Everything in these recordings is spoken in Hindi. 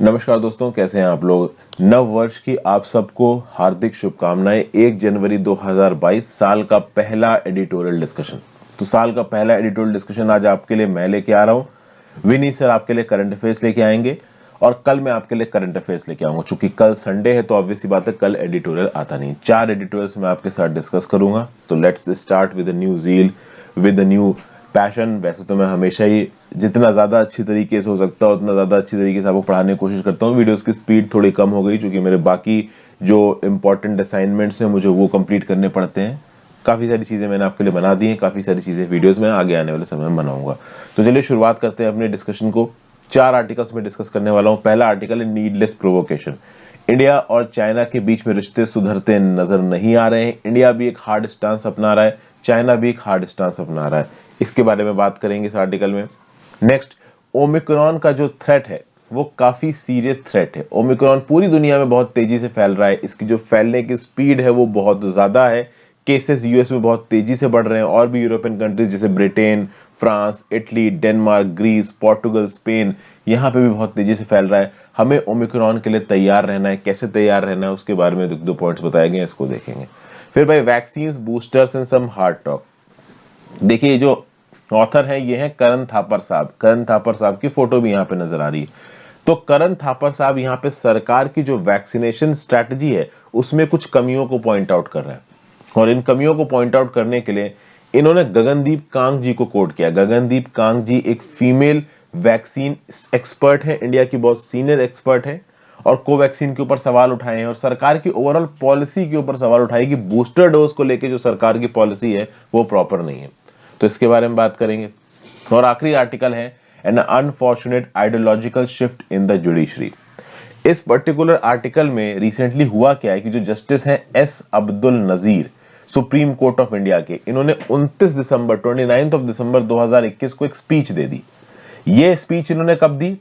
नमस्कार दोस्तों, कैसे हैं आप लोग। नव वर्ष की आप सबको हार्दिक शुभकामनाएं। 1 जनवरी 2022 साल का पहला एडिटोरियल डिस्कशन। तो साल का पहला एडिटोरियल डिस्कशन आज आपके लिए मैं लेके आ रहा हूं। विनी सर आपके लिए करंट अफेयर्स लेके आएंगे और कल मैं आपके लिए करंट अफेयर्स लेके आऊंगा। चूंकि कल संडे है तो ऑब्वियस सी बात है कल एडिटोरियल आता नहीं। 4 एडिटोरियल्स मैं आपके साथ डिस्कस करूंगा। तो let's start with a new zeal, with a new passion. वैसे तो मैं हमेशा ही जितना ज़्यादा अच्छी तरीके से हो सकता है उतना ज़्यादा अच्छी तरीके से आपको पढ़ाने की कोशिश करता हूँ। वीडियोस की स्पीड थोड़ी कम हो गई क्योंकि मेरे बाकी जो इंपॉर्टेंट असाइनमेंट्स हैं मुझे वो कंप्लीट करने पड़ते हैं। काफ़ी सारी चीज़ें मैंने आपके लिए बना दी हैं, काफ़ी सारी चीज़ें वीडियोस में आगे आने वाले समय में बनाऊंगा। तो चलिए शुरुआत करते हैं अपने डिस्कशन को। 4 आर्टिकल्स में डिस्कस करने वाला हूँ। पहला आर्टिकल है नीडलेस प्रोवोकेशन। इंडिया और चाइना के बीच में रिश्ते सुधरते नजर नहीं आ रहे हैं। इंडिया भी एक हार्ड स्टांस अपना रहा है, चाइना भी एक हार्ड स्टांस अपना रहा है। इसके बारे में बात करेंगे इस आर्टिकल में। नेक्स्ट, ओमिक्रॉन का जो थ्रेट है वो काफी सीरियस थ्रेट है। ओमिक्रॉन पूरी दुनिया में बहुत तेजी से फैल रहा है। इसकी जो फैलने की स्पीड है वो बहुत ज्यादा है। केसेस यूएस में बहुत तेजी से बढ़ रहे हैं और भी यूरोपियन कंट्रीज जैसे Britain, France, Italy, Denmark, Greece, Portugal, Spain, यहाँ पे भी बहुत तेजी से फैल रहा है। हमें ओमिक्रॉन के लिए तैयार रहना है। कैसे तैयार रहना है उसके बारे में दो पॉइंट्स बताए गए, इसको देखेंगे। फिर भाई vaccine, boosters and some hard talk. देखिए जो ऑथर है ये है करण थापर साहब। करण थापर साहब की फोटो भी यहाँ पे नजर आ रही है। तो करण थापर साहब यहाँ पे सरकार की जो वैक्सीनेशन स्ट्रैटेजी है उसमें कुछ कमियों को पॉइंट आउट कर रहे हैं और इन कमियों को पॉइंट आउट करने के लिए इन्होंने गगनदीप कांग जी को कोट किया। गगनदीप कांग जी एक फीमेल वैक्सीन एक्सपर्ट है, इंडिया की बहुत सीनियर एक्सपर्ट है और कोवैक्सीन के ऊपर सवाल उठाए हैं और सरकार की ओवरऑल पॉलिसी के ऊपर सवाल उठाए कि बूस्टर डोज को लेके जो सरकार की पॉलिसी है वो प्रॉपर नहीं है। तो इसके बारे में बात करेंगे। और आखिरी आर्टिकल है an unfortunate ideological shift in the judiciary. इस पर्टिकुलर आर्टिकल में रिसेंटली हुआ क्या है कि जो जस्टिस हैं S Abdul Nazeer, Supreme Court of India के, इन्होंने 29 दिसंबर 2021 को एक स्पीच दे दी। ये स्पीच इन्होंने कब दी?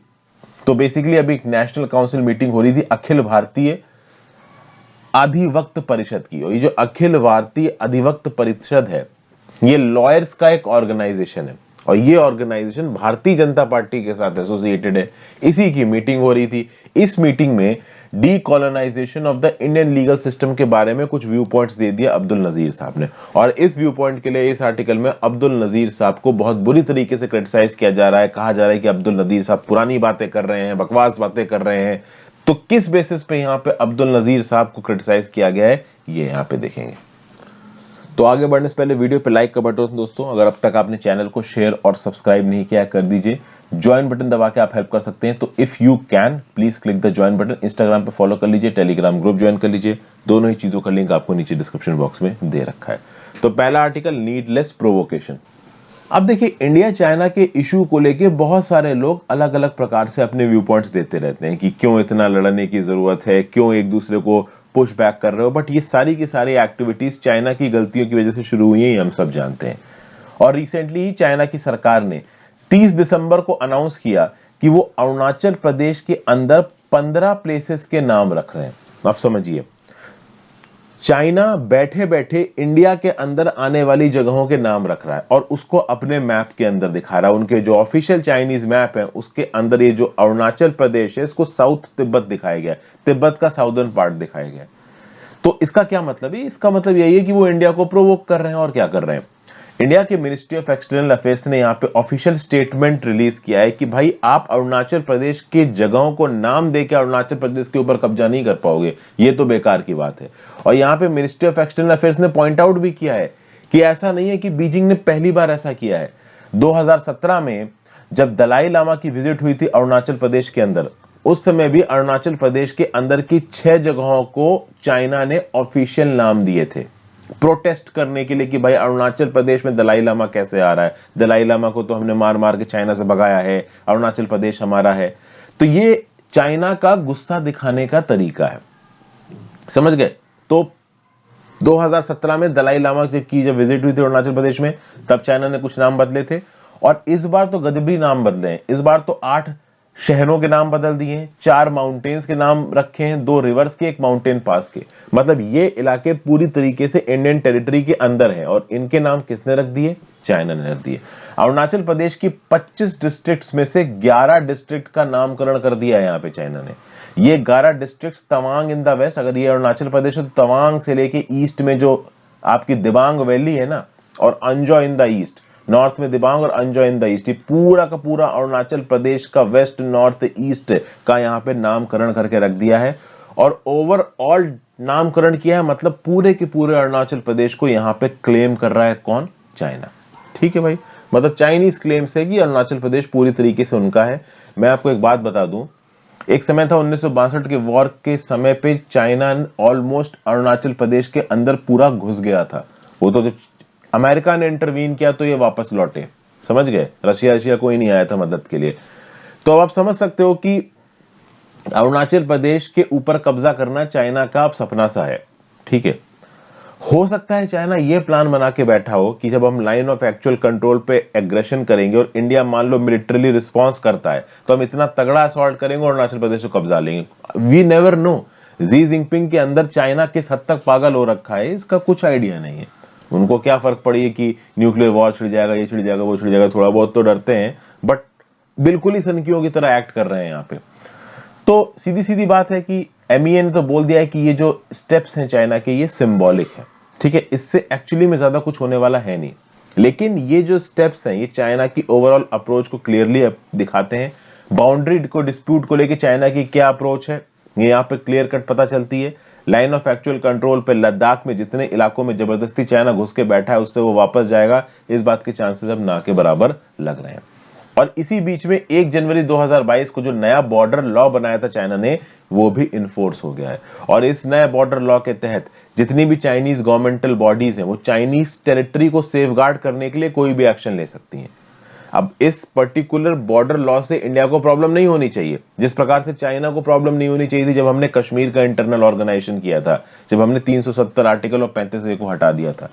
तो बेसिकली अभी एक नेशनल काउंसिल मीटिंग हो रही थी अखिल भारतीय अधिवक्त परिषद की। और ये जो अखिल भारतीय अधिवक्त परिषद है ये लॉयर्स का एक ऑर्गेनाइजेशन है और ये ऑर्गेनाइजेशन भारतीय जनता पार्टी के साथ एसोसिएटेड है। इसी की मीटिंग हो रही थी। इस मीटिंग में decolonisation of the Indian legal system के बारे में कुछ व्यू पॉइंट्स दे दिया अब्दुल नजीर साहब ने। और इस व्यू पॉइंट के लिए इस आर्टिकल में अब्दुल नजीर साहब को बहुत बुरी तरीके से क्रिटिसाइज किया जा रहा है। कहा जा रहा है कि अब्दुल नजीर साहब पुरानी बातें कर रहे हैं, बकवास बातें कर रहे हैं। तो किस बेसिस पे यहाँ पे अब्दुल नजीर साहब को क्रिटिसाइज किया गया है ये यहाँ पे देखेंगे। तो आगे बढ़ने से पहले वीडियो पे लाइक का बटन दोस्तों, अगर अब तक आपने चैनल को शेयर और सब्सक्राइब नहीं किया कर दीजिए। ज्वाइन बटन दबा के आप हेल्प कर सकते हैं। तो if you can please click the join button. Instagram पे फॉलो कर लीजिए, टेलीग्राम ग्रुप ज्वाइन कर लीजिए। दोनों ही चीजों का लिंक आपको नीचे डिस्क्रिप्शन बॉक्स में दे रखा है। तो पहला आर्टिकल, नीडलेस प्रोवोकेशन। अब देखिए इंडिया चाइना के इशू को लेके बहुत सारे लोग अलग अलग प्रकार से अपने व्यू पॉइंट्स देते रहते हैं कि क्यों इतना लड़ने की जरूरत है, क्यों एक दूसरे को पुश बैक कर रहे हो। बट ये सारी की सारी एक्टिविटीज चाइना की गलतियों की वजह से शुरू हुई है, हम सब जानते हैं। और रिसेंटली ही चाइना की सरकार ने 30 दिसंबर को अनाउंस किया कि वो अरुणाचल प्रदेश के अंदर 15 प्लेसेस के नाम रख रहे हैं। आप समझिए, चाइना बैठे बैठे इंडिया के अंदर आने वाली जगहों के नाम रख रहा है और उसको अपने मैप के अंदर दिखा रहा है। उनके जो ऑफिशियल चाइनीज मैप है उसके अंदर ये जो अरुणाचल प्रदेश है इसको साउथ तिब्बत दिखाया गया है, तिब्बत का साउदर्न पार्ट दिखाया गया है। तो इसका क्या मतलब है? इसका मतलब यही है कि वो इंडिया को प्रोवोक कर रहे हैं। और क्या कर रहे हैं? इंडिया के मिनिस्ट्री ऑफ एक्सटर्नल अफेयर्स ने यहाँ पे ऑफिशियल स्टेटमेंट रिलीज किया है कि भाई आप अरुणाचल प्रदेश के जगहों को नाम देकर अरुणाचल प्रदेश के ऊपर कब्जा नहीं कर पाओगे, ये तो बेकार की बात है। और यहाँ पे मिनिस्ट्री ऑफ एक्सटर्नल अफेयर्स ने पॉइंट आउट भी किया है कि ऐसा नहीं है कि बीजिंग ने पहली बार ऐसा किया है। 2017 में जब दलाई लामा की विजिट हुई थी अरुणाचल प्रदेश के अंदर, उस समय भी अरुणाचल प्रदेश के अंदर की 6 जगहों को चाइना ने ऑफिशियल नाम दिए थे प्रोटेस्ट करने के लिए कि भाई अरुणाचल प्रदेश में दलाई लामा कैसे आ रहा है, दलाई लामा को तो हमने मार मार के चाइना से भगाया है, अरुणाचल प्रदेश हमारा है। तो ये चाइना का गुस्सा दिखाने का तरीका है, समझ गए? तो 2017 में दलाई लामा की जब विजिट हुई थी अरुणाचल प्रदेश में तब चाइना ने कुछ नाम बदले थे और इस बार तो गजबी नाम बदले हैं। इस बार तो 8 शहरों के नाम बदल दिए हैं, 4 माउंटेन्स के नाम रखे हैं, 2 रिवर्स के, 1 माउंटेन पास के। मतलब ये इलाके पूरी तरीके से इंडियन टेरिटरी के अंदर है और इनके नाम किसने रख दिए? चाइना ने रख दिए। अरुणाचल प्रदेश की 25 डिस्ट्रिक्ट्स में से 11 डिस्ट्रिक्ट का नामकरण कर दिया है यहाँ पे चाइना ने। ये 11 districts Tawang in the west, अगर ये अरुणाचल प्रदेश है तो तवांग से लेके ईस्ट में जो आपकी दिबांग वैली है ना, और Anjaw in the east, north में दिबांग और अंजॉ इन द ईस्ट, ये पूरा का पूरा अरुणाचल प्रदेश का वेस्ट नॉर्थ ईस्ट का यहाँ पे नामकरण करके रख दिया है। और ओवरऑल नामकरण किया है, मतलब पूरे के पूरे अरुणाचल प्रदेश को यहाँ पे क्लेम कर रहा है कौन? चाइना। ठीक है भाई, मतलब चाइनीज क्लेम से कि अरुणाचल प्रदेश पूरी तरीके से उनका है। मैं आपको एक बात बता दूं, एक समय था 1962 के वॉर के समय पे चाइना ऑलमोस्ट अरुणाचल प्रदेश के अंदर पूरा घुस गया था। वो तो जब अमेरिका ने इंटरवीन किया तो ये वापस लौटे, समझ गए? रशिया कोई नहीं आया था मदद के लिए। तो अब आप समझ सकते हो कि अरुणाचल प्रदेश के ऊपर कब्जा करना चाइना का अब सपना सा है। ठीक है, हो सकता है चाइना ये प्लान बना के बैठा हो कि जब हम लाइन ऑफ एक्चुअल कंट्रोल पे एग्रेशन करेंगे और इंडिया मान लो मिलिट्रीली रिस्पॉन्स करता है तो हम इतना तगड़ा असॉल्ट करेंगे और अरुणाचल प्रदेश को कब्जा लेंगे। We never know, Xi Jinping के अंदर चाइना किस हद तक पागल हो रखा है इसका कुछ आइडिया नहीं है। उनको क्या फर्क पड़ी है कि न्यूक्लियर वॉर छिड़ जाएगा, ये छिड़ जाएगा, वो छिड़ जाएगा, थोड़ा बहुत तो डरते हैं, बट बिल्कुल ही सनकियों की तरह एक्ट कर रहे हैं यहाँ पे। तो सीधी सीधी बात है कि एमईए ने तो बोल दिया है कि ये जो स्टेप्स हैं चाइना के ये सिंबॉलिक है। ठीक है, इससे एक्चुअली में ज्यादा कुछ होने वाला है नहीं, लेकिन ये जो स्टेप्स हैं ये चाइना की ओवरऑल अप्रोच को क्लियरली दिखाते हैं। बाउंड्री को डिस्प्यूट को लेके चाइना की क्या अप्रोच है ये यहाँ पे क्लियर कट पता चलती है। लाइन ऑफ एक्चुअल कंट्रोल पे लद्दाख में जितने इलाकों में जबरदस्ती चाइना घुस के बैठा है उससे वो वापस जाएगा, इस बात के चांसेस अब ना के बराबर लग रहे हैं। और इसी बीच में 1 जनवरी 2022 को जो नया बॉर्डर लॉ बनाया था चाइना ने वो भी इन्फोर्स हो गया है। और इस नए बॉर्डर लॉ के तहत जितनी भी चाइनीज गवर्नमेंटल बॉडीज हैं वो चाइनीज टेरिटरी को सेफगार्ड करने के लिए कोई भी एक्शन ले सकती हैं। अब इस पर्टिकुलर बॉर्डर लॉ से इंडिया को प्रॉब्लम नहीं होनी चाहिए, जिस प्रकार से चाइना को प्रॉब्लम नहीं होनी चाहिए थी जब हमने कश्मीर का इंटरनल ऑर्गेनाइजेशन किया था, जब हमने 370 आर्टिकल और 35A को हटा दिया था।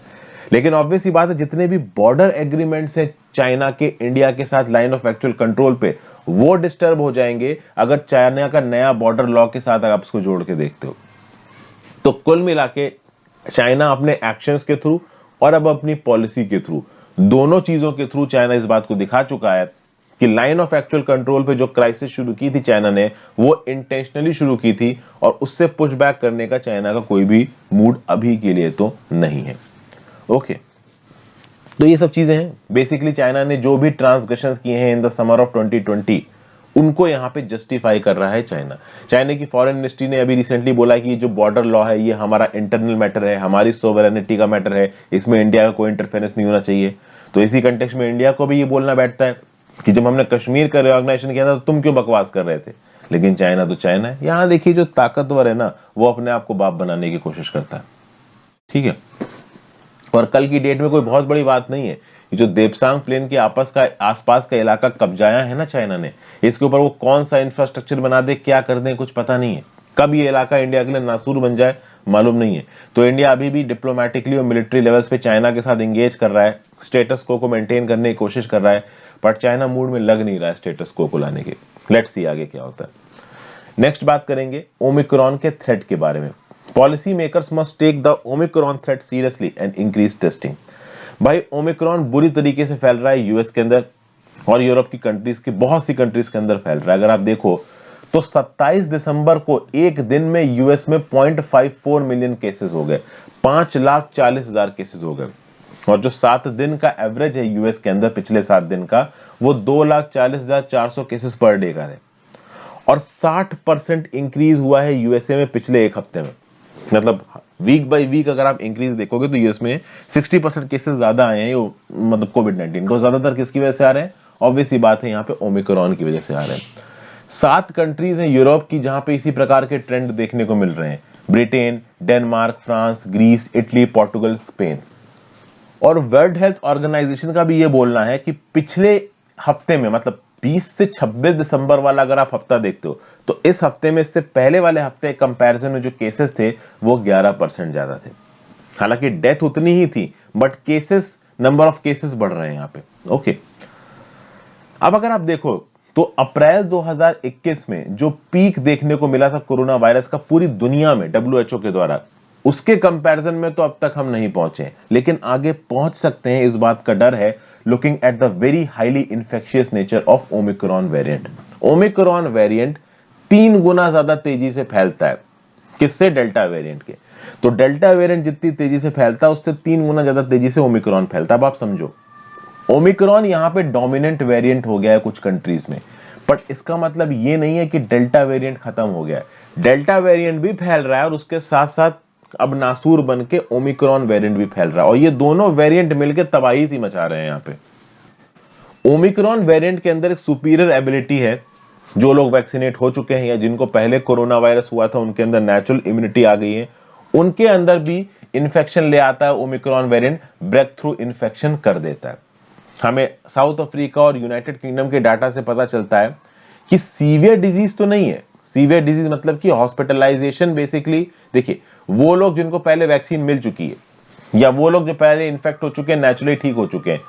लेकिन ऑब्वियस ही बात है जितने भी बॉर्डर एग्रीमेंट्स हैं चाइना के इंडिया के साथ लाइन ऑफ एक्चुअल कंट्रोल पे, वो डिस्टर्ब हो जाएंगे अगर चाइना का नया बॉर्डर लॉ के साथ आप उसको जोड़ के देखते हो। तो कुल मिला के चाइना अपने एक्शंस के थ्रू और अब अपनी पॉलिसी के थ्रू, दोनों चीजों के थ्रू चाइना इस बात को दिखा चुका है कि लाइन ऑफ एक्चुअल कंट्रोल पे जो क्राइसिस शुरू की थी चाइना ने वो इंटेंशनली शुरू की थी और उससे पुश बैक करने का चाइना का कोई भी मूड अभी के लिए तो नहीं है। ओके, तो ये सब चीजें हैं बेसिकली चाइना ने जो भी ट्रांसग्रेशंस किए हैं इन द समर ऑफ 2020 उनको यहाँ पे जस्टिफाई कर रहा है चाइना। चाइना की फॉरेन मिनिस्ट्री ने अभी रिसेंटली बोला कि ये जो बॉर्डर लॉ है ये हमारा इंटरनल मैटर है, हमारी सोवरेनिटी का मैटर है, इसमें इंडिया का कोई इंटरफेरेंस नहीं होना चाहिए। तो इसी कंटेक्स्ट में इंडिया को भी ये बोलना बैठता है कि जब हमने कश्मीर का रिऑर्गेनाइजेशन किया था तो तुम क्यों बकवास कर रहे थे। लेकिन चाइना तो चाइना है, यहाँ देखिए जो ताकतवर है ना वो अपने आप को बाप बनाने की कोशिश करता है। ठीक है, और कल की डेट में कोई बहुत बड़ी बात नहीं है, जो देपसांग प्लेन के आसपास का इलाका कब्जाया है ना चाइना ने, इसके ऊपर वो कौन सा इंफ्रास्ट्रक्चर बना दे, क्या कर दे, कुछ पता नहीं है। कब ये इलाका इंडिया के लिए नासूर बन जाए मालूम नहीं है। तो इंडिया अभी भी डिप्लोमेटिकली और मिलिट्री लेवल्स पे चाइना के साथ एंगेज कर रहा है, स्टेटस को मेंटेन करने की कोशिश कर रहा है, बट चाइना मूड में लग नहीं रहा है स्टेटस को लाने के। लेट्स सी आगे क्या होता है। नेक्स्ट बात करेंगे ओमिक्रॉन के थ्रेट के बारे में। Policy makers must take the Omicron threat seriously and increase testing. भाई ओमिक्रॉन बुरी तरीके से फैल रहा है यूएस के अंदर और यूरोप की कंट्रीज की बहुत सी कंट्रीज के अंदर फैल रहा है। अगर आप देखो तो 27 दिसंबर को एक दिन में यूएस में 0.54 मिलियन केसेस हो गए, 5,40,000 केसेस हो गए। और जो 7 दिन का एवरेज है यूएस के अंदर पिछले 7 दिन का वो 2,40,400 केसेस पर डे का है। और 60% इंक्रीज हुआ है यूएसए में पिछले एक हफ्ते में। मतलब वीक बाय वीक अगर आप इंक्रीज देखोगे तो यूएस में 60% केसेस ज्यादा आए हैं, मतलब कोविड-19 को। ज्यादातर किसकी वजह से आ रहे हैं? ऑब्वियस ही बात है यहाँ पे ओमिक्रॉन की वजह से आ रहे हैं। 7 कंट्रीज हैं यूरोप की जहां पे इसी प्रकार के ट्रेंड देखने को मिल रहे हैं, Britain, Denmark, France, Greece, Italy, Portugal, Spain. और वर्ल्ड हेल्थ ऑर्गेनाइजेशन का भी ये बोलना है कि पिछले हफ्ते में मतलब 20 से 26 दिसंबर वाला अगर आप हफ्ता देखते हो तो इस हफ्ते में इससे पहले वाले हफ्ते कंपैरिजन में जो केसेस थे वो 11% ज्यादा थे। हालांकि डेथ उतनी ही थी but cases, number of cases बढ़ रहे हैं यहाँ पे। ओके, अब अगर आप देखो तो अप्रैल 2021 में जो पीक देखने को मिला था कोरोना वायरस का पूरी दुनिया में डब्ल्यूएचओ के द्वारा, उसके कंपैरिजन में तो अब तक हम नहीं पहुंचे, लेकिन आगे पहुंच सकते हैं, इस बात का डर है, looking at the very highly infectious nature of Omicron variant. Omicron variant 3 गुना ज्यादा तेजी से फैलता है किससे? डेल्टा वेरिएंट के। तो डेल्टा वेरिएंट जितनी तेजी से फैलता है उससे 3 गुना ज्यादा तेजी से ओमिक्रॉन फैलता है। अब आप समझो, ओमिक्रॉन यहां पे डोमिनेंट वेरिएंट हो गया है कुछ कंट्रीज में, बट इसका मतलब ये नहीं है कि डेल्टा वेरिएंट खत्म हो गया है। डेल्टा वेरिएंट भी फैल रहा है और उसके साथ साथ अब नासूर बन के ओमिक्रॉन वेरिएंट भी फैल रहा है, और ये दोनों वेरिएंट मिलकर तबाही सी मचा रहे हैं यहां पे। ओमिक्रॉन वेरिएंट के अंदर एक सुपीरियर एबिलिटी है, जो लोग वैक्सीनेट हो चुके हैं या जिनको पहले कोरोना वायरस हुआ था उनके अंदर नेचुरल इम्यूनिटी आ गई है, उनके अंदर भी इन्फेक्शन ले आता है Omicron variant, break through infection कर देता है। हमें साउथ अफ्रीका और यूनाइटेड किंगडम के डाटा से पता चलता है कि सीवियर डिजीज तो नहीं है। सीवियर डिजीज मतलब कि हॉस्पिटलाइजेशन, बेसिकली देखिए वो लोग जिनको पहले वैक्सीन मिल चुकी है या वो लोग जो पहले इन्फेक्ट हो चुके हैं, नेचुरली ठीक हो चुके हैं,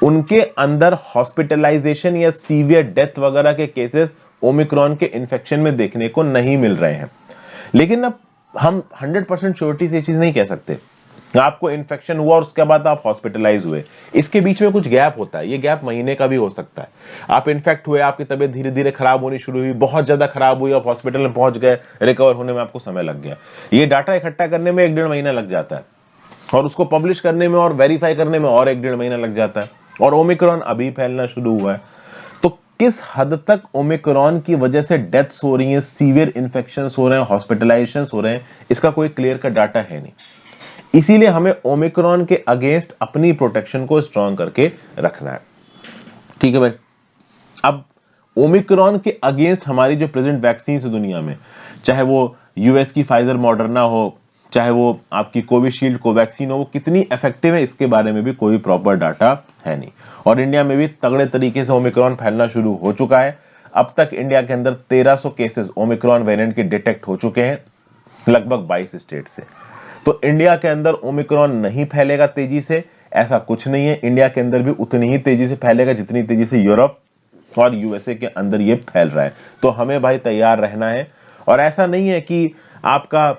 उनके अंदर हॉस्पिटलाइजेशन या सीवियर डेथ वगैरह के केसेस ओमिक्रॉन के इन्फेक्शन में देखने को नहीं मिल रहे हैं। लेकिन अब हम 100% श्योरिटी से ये चीज नहीं कह सकते। आपको इन्फेक्शन हुआ और उसके बाद आप हॉस्पिटलाइज हुए, इसके बीच में कुछ गैप होता है, ये गैप महीने का भी हो सकता है। आप इन्फेक्ट हुए, आपकी तबीयत धीरे धीरे खराब होनी शुरू हुई, बहुत ज्यादा खराब हुई, आप हॉस्पिटल में पहुंच गए, रिकवर होने में आपको समय लग गया। ये डाटा इकट्ठा करने में 1-1.5 महीना लग जाता है, और उसको पब्लिश करने में और वेरीफाई करने में और 1-1.5 महीना लग जाता है, और ओमिक्रॉन अभी फैलना शुरू हुआ है। तो किस हद तक ओमिक्रॉन की वजह से डेथ्स हो रही हैं, सीवियर इन्फेक्शंस हो रहे हैं, हॉस्पिटलाइजेशंस हो रहे हैं, इसका कोई क्लियर कट डाटा है नहीं। इसीलिए हमें ओमिक्रॉन के अगेंस्ट अपनी प्रोटेक्शन को स्ट्रांग करके रखना है। ठीक है भाई। अब ओमिक्रॉन के अगेंस्ट हमारी जो प्रेजेंट वैक्सीन है दुनिया में, चाहे वो यूएस की फाइजर मॉडर्ना हो, चाहे वो आपकी कोविशील्ड कोवैक्सीन हो, वो कितनी इफेक्टिव है इसके बारे में भी कोई प्रॉपर डाटा है नहीं। और इंडिया में भी तगड़े तरीके से ओमिक्रॉन फैलना शुरू हो चुका है। अब तक इंडिया के अंदर 1300 केसेस ओमिक्रॉन वेरिएंट के डिटेक्ट हो चुके हैं, लगभग 22 स्टेट से। तो इंडिया के अंदर ओमिक्रॉन नहीं फैलेगा तेजी से, ऐसा कुछ नहीं है। इंडिया के अंदर भी उतनी ही तेजी से फैलेगा जितनी तेजी से यूरोप और यूएसए के अंदर ये फैल रहा है। तो हमें भाई तैयार रहना है। और ऐसा नहीं है कि आपका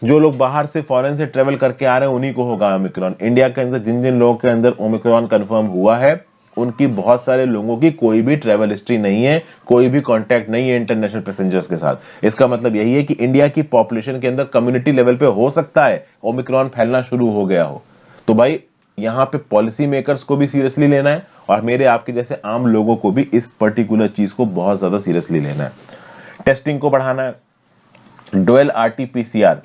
जो लोग बाहर से फॉरेन से ट्रेवल करके आ रहे हैं उन्हीं को होगा ओमिक्रॉन। इंडिया के अंदर जिन जिन लोगों के अंदर ओमिक्रॉन कंफर्म हुआ है, उनकी बहुत सारे लोगों की कोई भी ट्रेवल हिस्ट्री नहीं है, कोई भी कांटेक्ट नहीं है इंटरनेशनल पैसेंजर्स के साथ। इसका मतलब यही है कि इंडिया की पॉपुलेशन के अंदर कम्युनिटी लेवल पे हो सकता है ओमिक्रॉन फैलना शुरू हो गया हो। तो भाई यहाँ पे पॉलिसी मेकर्स को भी सीरियसली लेना है, और मेरे आपके जैसे आम लोगों को भी इस पर्टिकुलर चीज को बहुत ज्यादा सीरियसली लेना है। टेस्टिंग को बढ़ाना है, डुअल आरटीपीसीआर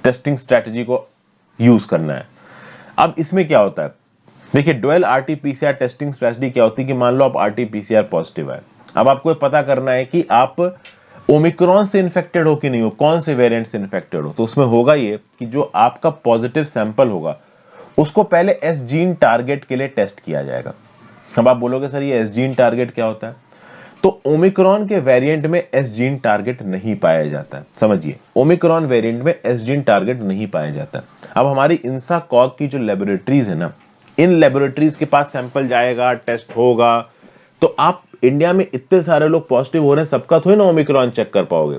टेस्टिंग स्ट्रेटजी को यूज करना है। अब इसमें क्या होता है, देखिए डुअल आरटीपीसीआर टेस्टिंग स्ट्रेटजी क्या होती है कि मान लो आप आरटीपीसीआर पॉजिटिव है, अब आपको पता करना है कि आप ओमिक्रॉन से इन्फेक्टेड हो कि नहीं हो, कौन से वेरिएंट से इन्फेक्टेड हो। तो उसमें होगा ये कि जो आपका पॉजिटिव सैंपल होगा उसको पहले एस जीन टारगेट के लिए टेस्ट किया जाएगा। अब आप बोलोगे सर ये एस जीन टारगेट क्या होता है, तो ओमिक्रॉन के वेरिएंट में एस जीन टारगेट नहीं पाया जाता है। समझिए, ओमिक्रॉन वेरिएंट में एस जीन टारगेट नहीं पाया जाता। अब हमारी इंसा कॉग की जो लेबोरेटरीज है ना, इन लेबोरेटरीज के पास सैंपल जाएगा, टेस्ट होगा, तो आप इंडिया में इतने सारे लोग पॉजिटिव हो रहे हैं, सबका थोड़ी ना ओमिक्रॉन चेक कर पाओगे।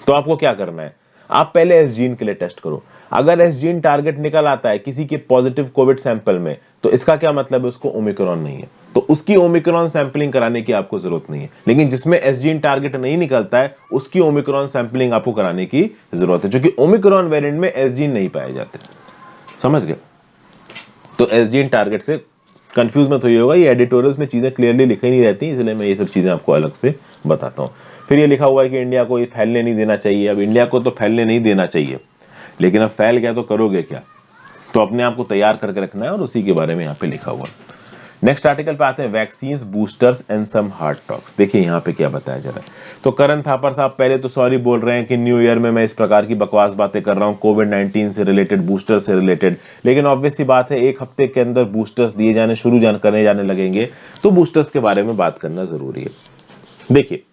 तो आपको क्या करना है, आप पहले एस जीन के लिए टेस्ट करो। अगर एस जीन टारगेट निकल आता है किसी के पॉजिटिव कोविड सैंपल में, तो इसका क्या मतलब है, उसको ओमिक्रॉन नहीं है, तो उसकी ओमिक्रॉन सैंपलिंग कराने की आपको जरूरत नहीं है। लेकिन जिसमें एस जीन टारगेट नहीं निकलता है उसकी ओमिक्रॉन सैंपलिंग आपको कराने की जरूरत है, क्योंकि ओमिक्रॉन वेरिएंट में एस जीन नहीं पाए जाते। समझ गए? तो एस जीन टारगेट से कंफ्यूज मत होइए होगा, ये एडिटोरियल्स में चीजें क्लियरली लिखी नहीं रहती, इसलिए मैं ये सब चीजें आपको अलग से बताता हूँ। फिर ये लिखा हुआ है कि इंडिया को ये फैलने नहीं देना चाहिए। अब इंडिया को तो फैलने नहीं देना चाहिए, लेकिन अब फैल गया तो करोगे क्या, तो अपने आप को तैयार करके रखना है, और उसी के बारे में यहाँ पे लिखा हुआ है। नेक्स्ट आर्टिकल पे आते हैं, vaccines, boosters and some hard talks. देखिए यहाँ पे क्या बताया जा रहा है। तो करण थापर साहब पहले तो सॉरी बोल रहे हैं कि न्यू ईयर में मैं इस प्रकार की बकवास बातें कर रहा हूँ कोविड-19 से रिलेटेड, बूस्टर से रिलेटेड, लेकिन ऑब्वियस सी बात है एक हफ्ते के अंदर बूस्टर्स दिए जाने करने जाने लगेंगे, तो बूस्टर्स के बारे में बात करना जरूरी है। देखिए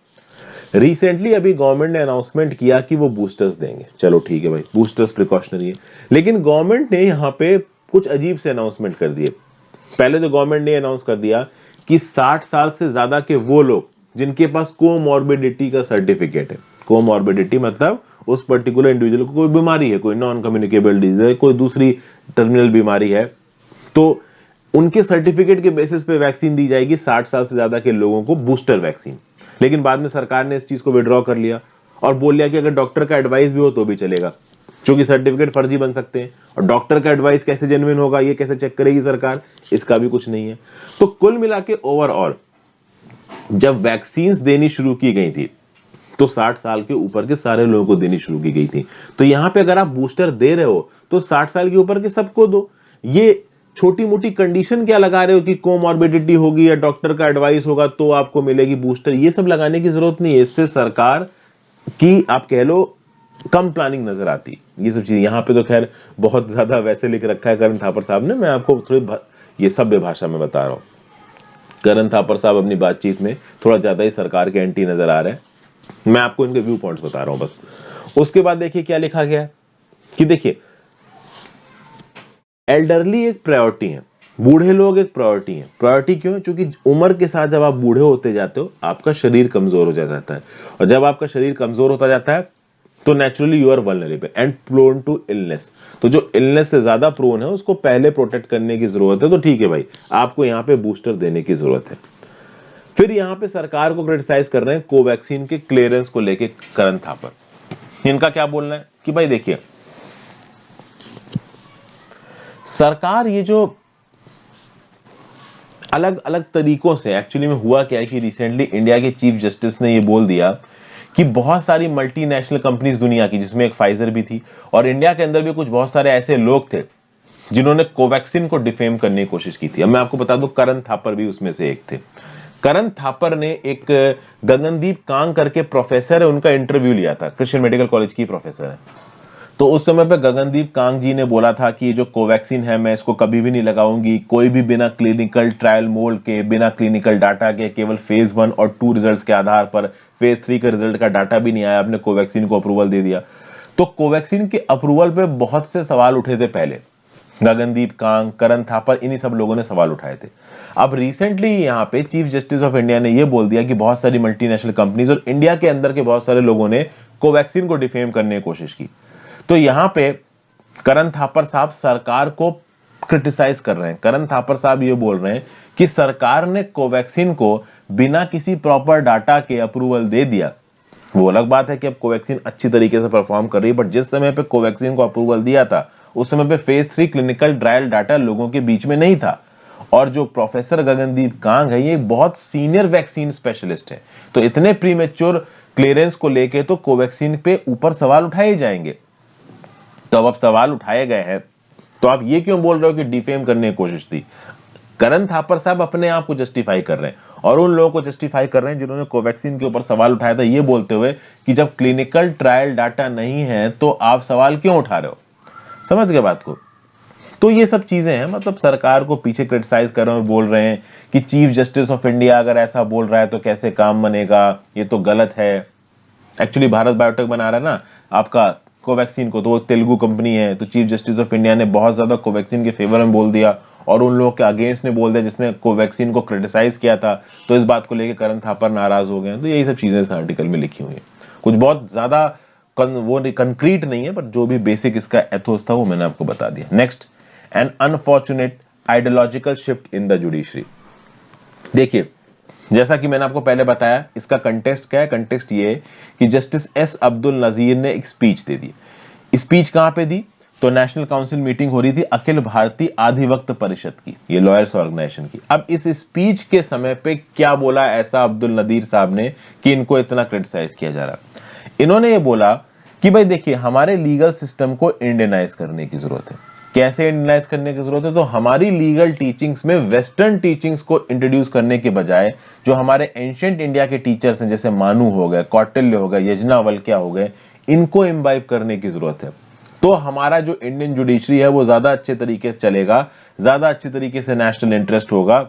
रिसेंटली अभी गवर्नमेंट ने अनाउंसमेंट किया कि वो बूस्टर्स देंगे, चलो ठीक है भाई, बूस्टर्स प्रिकॉशनरी है, लेकिन गवर्नमेंट ने यहाँ पे कुछ अजीब से अनाउंसमेंट कर दिए। पहले तो गवर्नमेंट ने अनाउंस कर दिया कि 60 साल से ज्यादा के वो लोग जिनके पास कोमॉर्बिडिटी का सर्टिफिकेट है। कोमॉर्बिडिटी मतलब उस पर्टिकुलर इंडिविजुअल को कोई बीमारी है, कोई नॉन कम्युनिकेबल डिजीज है, कोई दूसरी टर्मिनल बीमारी है, तो उनके सर्टिफिकेट के बेसिस पे वैक्सीन दी जाएगी 60 साल से ज्यादा के लोगों को, बूस्टर वैक्सीन। लेकिन बाद में सरकार ने इस चीज को विड्रॉ कर लिया और बोल लिया कि अगर डॉक्टर का एडवाइस भी हो तो भी चलेगा, क्योंकि सर्टिफिकेट फर्जी बन सकते हैं और डॉक्टर का एडवाइस कैसे जेन्युइन होगा, ये कैसे चेक करेगी सरकार, इसका भी कुछ नहीं है। तो कुल मिला के ओवरऑल जब वैक्सीन देनी शुरू की गई थी तो 60 साल के ऊपर के सारे लोगों को देनी शुरू की गई थी। तो यहां पे अगर आप बूस्टर दे रहे हो तो 60 साल के ऊपर के सबको दो। ये छोटी मोटी कंडीशन क्या लगा रहे हो कि कोमॉर्बिडिटी होगी या डॉक्टर का एडवाइस होगा तो आपको मिलेगी बूस्टर, ये सब लगाने की जरूरत नहीं है। इससे सरकार की आप कह लो कम प्लानिंग नजर आती, ये सब चीजें। यहाँ पे तो खैर बहुत ज्यादा वैसे लिख रखा है करण थापर साहब ने, मैं आपको थोड़ी ये सभ्य भाषा में बता रहा हूँ। करण थापर साहब अपनी बातचीत में थोड़ा ज्यादा ही सरकार के एंटी नजर आ रहे हैं, मैं आपको इनके व्यू पॉइंट्स बता रहा हूं बस। उसके बाद देखिए क्या लिखा गया है कि देखिए एल्डरली एक प्रायोरिटी है, बूढ़े लोग एक प्रायोरिटी है। प्रायोरिटी क्यों है? क्योंकि उम्र के साथ जब आप बूढ़े होते जाते हो आपका शरीर कमजोर हो जाता है, और जब आपका शरीर कमजोर होता जाता है तो naturally you are vulnerable and prone to illness. तो जो इलनेस से ज्यादा प्रोन है उसको पहले प्रोटेक्ट करने की जरूरत है। तो ठीक है भाई, आपको यहाँ पे बूस्टर देने की जरूरत है। फिर यहां पे सरकार को क्रिटिसाइज कर रहे हैं कोवैक्सीन के क्लियरेंस को लेके करण थापर। इनका क्या बोलना है कि भाई देखिए सरकार ये जो अलग अलग तरीकों से, एक्चुअली में हुआ क्या है कि रिसेंटली इंडिया के चीफ जस्टिस ने ये बोल दिया कि बहुत सारी मल्टीनेशनल कंपनीज दुनिया की, जिसमें एक फाइजर भी थी, और इंडिया के अंदर भी कुछ बहुत सारे ऐसे लोग थे जिन्होंने कोवैक्सीन को डिफेम करने की कोशिश की थी। अब मैं आपको बता दूं करण थापर भी उसमें से एक थे। करण थापर ने एक गगनदीप कांग करके प्रोफेसर है, उनका इंटरव्यू लिया था, क्रिश्चियन मेडिकल कॉलेज की प्रोफेसर है। तो उस समय पे गगनदीप कांग जी ने बोला था कि ये जो कोवैक्सीन है मैं इसको कभी भी नहीं लगाऊंगी, कोई भी बिना क्लिनिकल ट्रायल मोड के, बिना क्लिनिकल डाटा के, केवल फेज 1 और 2 रिजल्ट्स के आधार पर, फेज 3 के रिजल्ट का डाटा भी नहीं आया, आपने कोवैक्सीन को अप्रूवल दे दिया। तो कोवैक्सीन के अप्रूवल पे बहुत से सवाल उठे थे पहले, गगनदीप कांग, करण थापर, इन्हीं सब लोगों ने सवाल उठाए थे। अब रिसेंटली यहाँ पे चीफ जस्टिस ऑफ इंडिया ने ये बोल दिया कि बहुत सारी मल्टीनेशनल कंपनीज और इंडिया के अंदर के बहुत सारे लोगों ने कोवैक्सीन को डिफेम करने की कोशिश की। तो यहाँ पे करण थापर साहब सरकार को क्रिटिसाइज कर रहे हैं। करण थापर साहब ये बोल रहे हैं कि सरकार ने कोवैक्सीन को बिना किसी प्रॉपर डाटा के अप्रूवल दे दिया। वो अलग बात है कि अब कोवैक्सीन अच्छी तरीके से परफॉर्म कर रही है, बट जिस समय पे कोवैक्सीन को अप्रूवल दिया था उस समय पे फेज 3 क्लिनिकल ट्रायल डाटा लोगों के बीच में नहीं था। और जो प्रोफेसर गगनदीप कांग है ये बहुत सीनियर वैक्सीन स्पेशलिस्ट है, तो इतने प्रीमेच्योर क्लियरेंस को लेके तो कोवैक्सीन पे ऊपर सवाल उठाए जाएंगे। तो अब सवाल उठाए गए हैं तो आप ये क्यों बोल रहे हो कि डिफेम करने की कोशिश थी? करण थापर साहब अपने आप को जस्टिफाई कर रहे हैं और उन लोगों को जस्टिफाई कर रहे हैं जिन्होंने कोवैक्सीन के ऊपर सवाल उठाया था, ये बोलते हुए कि जब क्लिनिकल ट्रायल डाटा नहीं है तो आप सवाल क्यों उठा रहे हो। समझ गए बात को? तो ये सब चीजें हैं, मतलब सरकार को पीछे क्रिटिसाइज कर रहे हैं और बोल रहे हैं कि चीफ जस्टिस ऑफ इंडिया अगर ऐसा बोल रहा है तो कैसे काम बनेगा, ये तो गलत है। एक्चुअली भारत बायोटेक बना रहा है ना आपका कोवैक्सीन को, तो वो तेलुगु कंपनी है, तो चीफ जस्टिस ऑफ इंडिया ने बहुत ज्यादा कोवैक्सीन के फेवर में बोल दिया और उन लोगों के अगेंस्ट ने बोल दिया जिसने कोवैक्सीन को क्रिटिसाइज किया था। तो इस बात को लेकर करण थापर नाराज हो गए। तो यही सब चीजें इस आर्टिकल में लिखी हुई है, कुछ बहुत ज्यादा वो कंक्रीट नहीं है, बट जो भी बेसिक इसका एथोस था वो मैंने आपको बता दिया। Next, N unfortunate ideological shift in the judiciary. देखिए जैसा कि मैंने आपको पहले बताया, इसका कंटेक्स्ट क्या है? कंटेक्स्ट ये है कि जस्टिस एस अब्दुल नजीर ने एक स्पीच दे दी। स्पीच कहां पे दी? तो नेशनल काउंसिल मीटिंग हो रही थी अखिल भारतीय अधिवक्त परिषद की, ये लॉयर्स ऑर्गेनाइजेशन की। अब इस स्पीच के समय पे क्या बोला ऐसा अब्दुल नदीर साहब ने कि इनको इतना क्रिटिसाइज किया जा रहा? इन्होंने ये बोला कि भाई देखिए हमारे लीगल सिस्टम को इंडियनाइज करने की जरूरत है। कैसे इंडियनाइज करने की जरूरत है? तो हमारी लीगल टीचिंग्स में वेस्टर्न टीचिंग्स को इंट्रोड्यूस करने के बजाय जो हमारे एंशिएंट इंडिया के टीचर्स हैं, जैसे मानु हो गए, कौटिल्य हो गए, यज्ञवल्क्य हो गए, इनको इम्बाइब करने की जरूरत है। तो हमारा जो इंडियन जुडिशरी है वो ज्यादा अच्छे तरीके से चलेगा, ज्यादा अच्छे तरीके से नेशनल इंटरेस्ट होगा।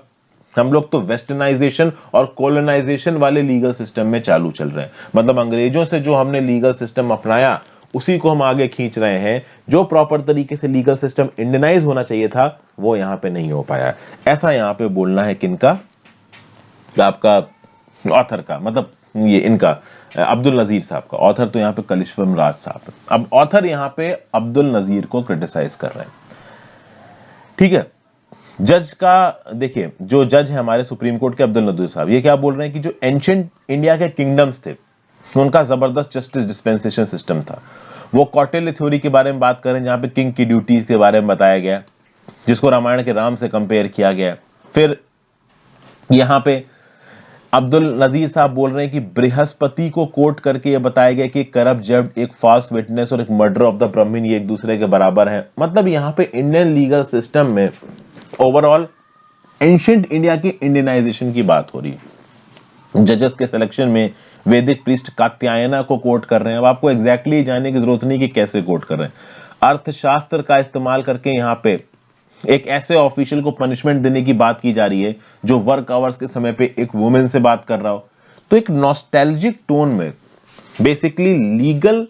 हम लोग तो वेस्टर्नाइजेशन और कॉलोनाइजेशन वाले लीगल सिस्टम में चालू चल रहे हैं, मतलब अंग्रेजों से जो हमने लीगल सिस्टम अपनाया उसी को हम आगे खींच रहे हैं। जो प्रॉपर तरीके से लीगल सिस्टम इंडियनाइज होना चाहिए था वो यहां पे नहीं हो पाया। ऐसा यहां पे बोलना है किनका? आपका ऑथर का मतलब ये इनका अब्दुल नजीर साहब का, ऑथर तो यहाँ पे कलिश्वम राज साहब है। अब ऑथर यहाँ पे अब्दुल नजीर को क्रिटिसाइज कर रहे हैं, ठीक है। जज का देखिए, जो जज है हमारे सुप्रीम कोर्ट के अब्दुल नजीर साहब, ये क्या बोल रहे हैं कि जो एंशिएंट इंडिया के किंगडम्स थे उनका जबरदस्त जस्टिस डिस्पेंसेशन सिस्टम था। वो कौटिल्य थ्योरी के बारे में बात कर रहे हैं, जहां पे किंग की ड्यूटीज के बारे में बताया गया, जिसको रामायण के राम से कंपेयर किया गया। फिर यहां पे अब्दुल नजीर साहब बोल रहे हैं कि बृहस्पति को कोट करके ये बताया गया कि करप्ट जज, एक फॉल्स विटनेस और एक मर्डर ऑफ द ब्राह्मण ये एक दूसरे के बराबर हैं। मतलब यहाँ पे इंडियन लीगल सिस्टम में ओवरऑल एंशिएंट इंडिया की इंडियनाइजेशन की बात हो रही है। जजेस के सिलेक्शन में वैदिक प्रीस्ट कात्यायना को कोट कर रहे हैं। अब आपको एग्जैक्टली जानने की जरूरत नहीं कि कैसे कोट कर रहे हैं। अर्थशास्त्र का इस्तेमाल करके यहाँ पे एक ऐसे ऑफिशियल को पनिशमेंट देने की बात की जा रही है जो वर्क आवर्स के समय पे एक वुमेन से बात कर रहा हो। तो एक नॉस्टैल्जिक टोन में बेसिकली लीगल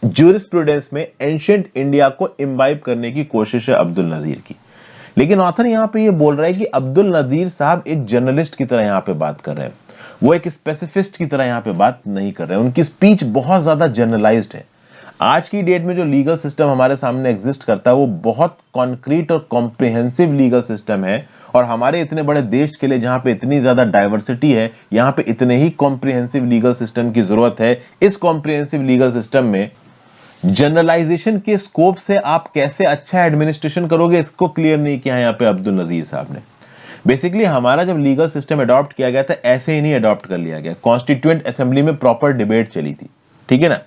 ज्यूरिस्प्रूडेंस में एंशिएंट इंडिया को इम्बाइब करने की कोशिश है अब्दुल नजीर की। लेकिन ऑथर यहां पे ये बोल रहा है कि अब्दुल नजीर साहब एक जर्नलिस्ट की तरह यहां पे बात कर रहे हैं, वो एक स्पेसिफिस्ट की तरह यहां पे बात नहीं कर रहे हैं। उनकी स्पीच बहुत ज्यादा जनरलाइज्ड है। आज की डेट में जो लीगल सिस्टम हमारे सामने एग्जिस्ट करता है वो बहुत कॉन्क्रीट और कॉम्प्रिहेंसिव लीगल सिस्टम है, और हमारे इतने बड़े देश के लिए जहां पे इतनी ज्यादा डाइवर्सिटी है, यहां पे इतने ही कॉम्प्रिहेंसिव लीगल सिस्टम की जरूरत है। इस कॉम्प्रिहेंसिव लीगल सिस्टम में जनरलाइजेशन के स्कोप से आप कैसे अच्छा एडमिनिस्ट्रेशन करोगे, इसको क्लियर नहीं किया है यहाँ पे अब्दुल नजीर साहब ने। बेसिकली हमारा जब लीगल सिस्टम अडॉप्ट किया गया था ऐसे ही नहीं अडॉप्ट कर लिया गया। कॉन्स्टिट्यूएंट असेंबली में प्रॉपर डिबेट चली थी, ठीक है ना।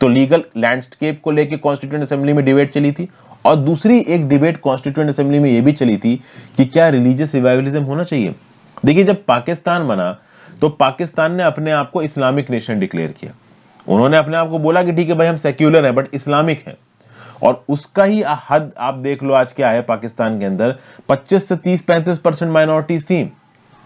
तो लीगल लैंडस्केप को लेकर कॉन्स्टिट्यूएंट असेंबली में डिबेट चली थी, और दूसरी एक डिबेट कॉन्स्टिट्यूएंट असेंबली में यह भी चली थी कि क्या रिलीजियस रिवाइवलिज्म होना चाहिए। देखिए, जब पाकिस्तान बना तो पाकिस्तान ने अपने आप को इस्लामिक नेशन डिक्लेयर किया। उन्होंने अपने आप को बोला कि ठीक है भाई हम सेक्युलर हैं बट इस्लामिक हैं, और उसका ही हद आप देख लो आज क्या है पाकिस्तान के अंदर। 25 से 30-35% माइनॉरिटीज थी,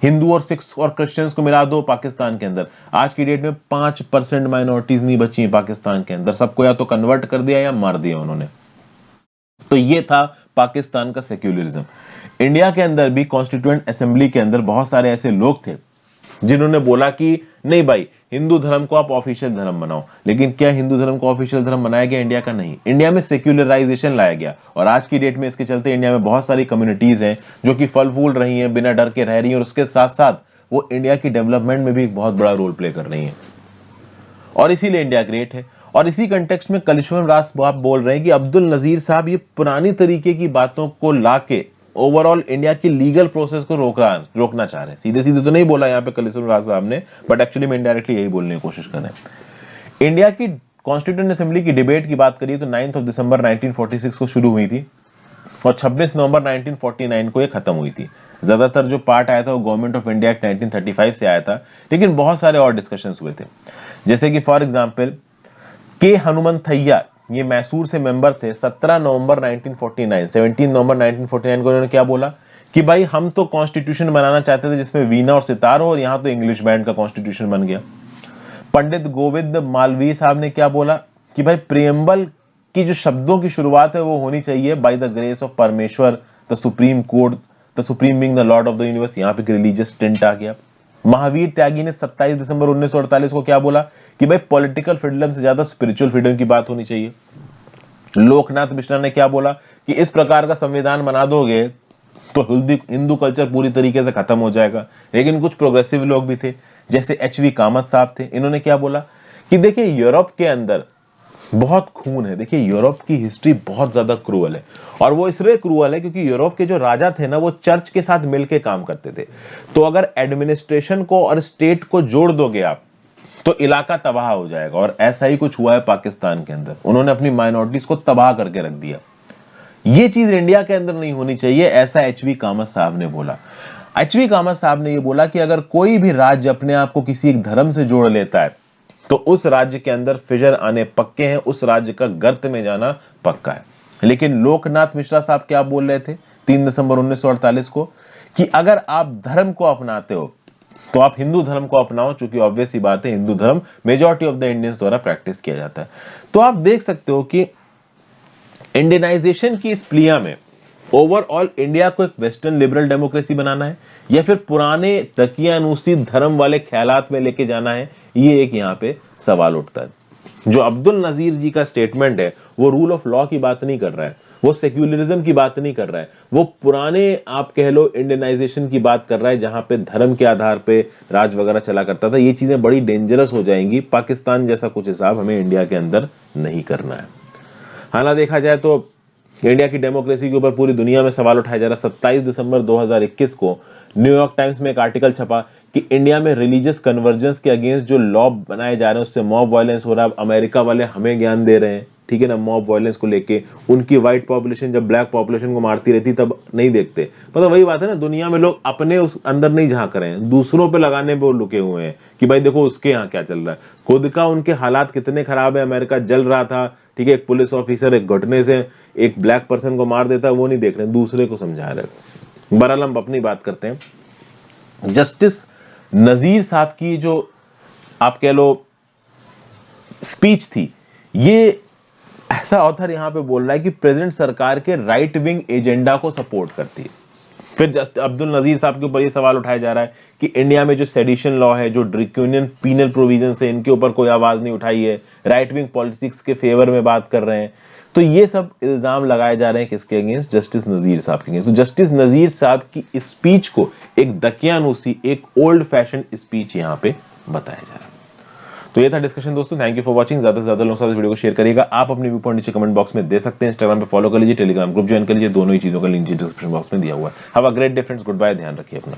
हिंदू और सिख्स और क्रिश्चियंस को मिला दो पाकिस्तान के अंदर, आज की डेट में 5% माइनॉरिटीज नहीं बची पाकिस्तान के अंदर। सबको या तो कन्वर्ट कर दिया या मार दिया उन्होंने। तो ये था पाकिस्तान का सेक्युलरिज्म। इंडिया के अंदर भी कॉन्स्टिट्यूएंट असेंबली के अंदर बहुत सारे ऐसे लोग थे जिन्होंने बोला कि नहीं भाई, हिंदू धर्म को आप ऑफिशियल धर्म बनाओ। लेकिन क्या हिंदू धर्म को ऑफिशियल धर्म बनाया गया इंडिया का? नहीं। इंडिया में सेक्युलराइजेशन लाया गया, और आज की डेट में इसके चलते इंडिया में बहुत सारी कम्युनिटीज हैं जो कि फल फूल रही हैं, बिना डर के रह रही हैं, और उसके साथ साथ वो इंडिया की डेवलपमेंट में भी एक बहुत बड़ा रोल प्ले कर रही हैं, और इसीलिए इंडिया ग्रेट है। और इसी कंटेक्स्ट में कलिश्वम राज साहब बोल रहे हैं कि अब्दुल नजीर साहब ये पुरानी तरीके की बातों को लाके ओवरऑल इंडिया की लीगल प्रोसेस को रोकना चाह रहे हैं। सीधे सीधे तो नहीं बोला यहाँ पे कलिश्वम राज साहब ने, बट एक्चुअली में इनडायरेक्टली यही बोलने की कोशिश कर रहे हैं। इंडिया की कॉन्स्टिट्यूएंट असेंबली की डिबेट की बात करिए तो 9 दिसंबर 1946 को शुरू हुई थी, और 26 नवंबर 1949 को ये खत्म हुई थी। ज्यादातर जो पार्ट आया था वो गवर्नमेंट ऑफ इंडिया एक्ट 1935 से आया था, लेकिन बहुत सारे और डिस्कशंस हुए थे। जैसे कि फॉर एग्जांपल के हनुमंथैया, ये मैसूर से मेंबर थे। 17 नवंबर 1949 को उन्होंने क्या बोला कि भाई हम तो कॉन्स्टिट्यूशन बनाना चाहते थे जिसमें वीणा और सितार हो, और यहां तो इंग्लिश बैंड का कॉन्स्टिट्यूशन बन गया। पंडित गोविंद मालवीय साहब ने क्या बोला कि भाई प्रियम्बल की जो शब्दों की शुरुआत है वो होनी चाहिए बाय द ग्रेस ऑफ परमेश्वर the supreme code, the supreme being the Lord of the universe. यहां पे रिलीजियस टिंट आ गया। महावीर त्यागी ने 27 दिसंबर 1948 को क्या बोला कि भाई पॉलिटिकल फ्रीडम से ज्यादा स्पिरिचुअल फ्रीडम की बात होनी चाहिए। लोकनाथ मिश्रा ने क्या बोला कि इस प्रकार का संविधान बना दोगे तो हिंदू कल्चर पूरी तरीके से खत्म हो जाएगा। लेकिन कुछ प्रोग्रेसिव लोग भी थे, जैसे एचवी कामत साहब थे। इन्होंने क्या बोला कि देखिए यूरोप के अंदर बहुत खून है। देखिए यूरोप की हिस्ट्री बहुत ज्यादा क्रूअल है, और वो इसलिए क्रूअल है क्योंकि यूरोप के जो राजा थे ना वो चर्च के साथ मिलकर काम करते थे। तो अगर एडमिनिस्ट्रेशन को और स्टेट को जोड़ दोगे आप तो इलाका तबाह हो जाएगा, और ऐसा ही कुछ हुआ है पाकिस्तान के अंदर। उन्होंने अपनी माइनॉरिटीज को तबाह करके रख दिया। ये चीज इंडिया के अंदर नहीं होनी चाहिए, ऐसा एचवी कामत साहब ने बोला। एचवी कामत साहब ने यह बोला कि अगर कोई भी राज्य अपने आप को किसी एक धर्म से जोड़ लेता है तो उस राज्य के अंदर फिजर आने पक्के हैं, उस राज्य का गर्त में जाना पक्का है। लेकिन लोकनाथ मिश्रा साहब क्या बोल रहे थे 3 दिसंबर 1948 को कि अगर आप धर्म को अपनाते हो तो आप हिंदू धर्म को अपनाओ, चूंकि ऑब्वियस ही बात है हिंदू धर्म मेजॉरिटी ऑफ द इंडियंस द्वारा प्रैक्टिस किया जाता है। तो आप देख सकते हो कि इंडियनाइजेशन की इस प्लिया में ओवरऑल इंडिया को एक वेस्टर्न लिबरल डेमोक्रेसी बनाना है, या फिर पुराने दकियानूसी धर्म वाले ख्यालात में लेके जाना है, ये एक यहाँ पे सवाल उठता है। जो अब्दुल नजीर जी का स्टेटमेंट है वो रूल ऑफ लॉ की बात नहीं कर रहा है, वो सेक्युलरिज्म की बात नहीं कर रहा है, वो पुराने आप कह लो इंडियनाइजेशन की बात कर रहा है जहां पे धर्म के आधार पे राज वगैरह चला करता था। ये चीजें बड़ी डेंजरस हो जाएंगी, पाकिस्तान जैसा कुछ हिसाब हमें इंडिया के अंदर नहीं करना है। हालांकि देखा जाए तो इंडिया की डेमोक्रेसी के ऊपर पूरी दुनिया में सवाल उठाया जा रहा है। 27 दिसंबर 2021 को न्यूयॉर्क टाइम्स में एक आर्टिकल छपा कि इंडिया में रिलीजियस कन्वर्जेंस के अगेंस्ट जो लॉ बनाए जा रहे हैं उससे मॉब वायलेंस हो रहा है। अमेरिका वाले हमें ज्ञान दे रहे हैं, ठीक है ना, मॉब वायलेंस को लेके। उनकी व्हाइट पॉपुलेशन जब ब्लैक पॉपुलेशन को मारती रहती तब नहीं देखते। मतलब वही बात है ना, दुनिया में लोग अपने उस अंदर नहीं झांक रहे हैं, दूसरों पे लगाने पे वो लुके हुए हैं कि भाई देखो उसके यहाँ क्या चल रहा है। खुद का उनके हालात कितने खराब है, अमेरिका जल रहा था, ठीक है, एक पुलिस ऑफिसर एक घटने से एक ब्लैक पर्सन को मार देता है, वो नहीं देख रहे, दूसरे को समझा रहे। बहरहाल हम अपनी बात करते हैं। जस्टिस नजीर साहब की जो आप कह लो स्पीच थी, ये ऐसा ऑथर यहां पे बोल रहा है कि प्रेजेंट सरकार के राइट विंग एजेंडा को सपोर्ट करती है। फिर जस्ट अब्दुल नजीर साहब के ऊपर ये सवाल उठाया जा रहा है कि इंडिया में जो सेडिशन लॉ है, जो ड्रैकोनियन पीनल प्रोविजन है, इनके ऊपर कोई आवाज नहीं उठाई है, राइट विंग पॉलिटिक्स के फेवर में बात कर रहे हैं। तो ये सब इल्जाम लगाए जा रहे हैं किसके अगेंस्ट? जस्टिस नजीर साहब के अगेंस्ट। तो जस्टिस नजीर साहब की स्पीच को एक दकियानूसी, एक ओल्ड फैशन स्पीच यहाँ पे बताया जा रहा है। तो ये था डिस्कशन दोस्तों। Thank you for watching. ज्यादा से ज्यादा लोगों के साथ वीडियो को शेयर करिएगा। आप अपने व्यू पॉइंट नीचे कमेंट बॉक्स में दे सकते हैं, इंस्टाग्राम पे फॉलो कर लीजिए, टेलीग्राम ग्रुप ज्वाइन कर लीजिए, दोनों ही चीजों का लिंक डिस्क्रिप्शन बॉक्स में दिया हुआ है। Have a great day friends, goodbye, ध्यान रखिए अपना।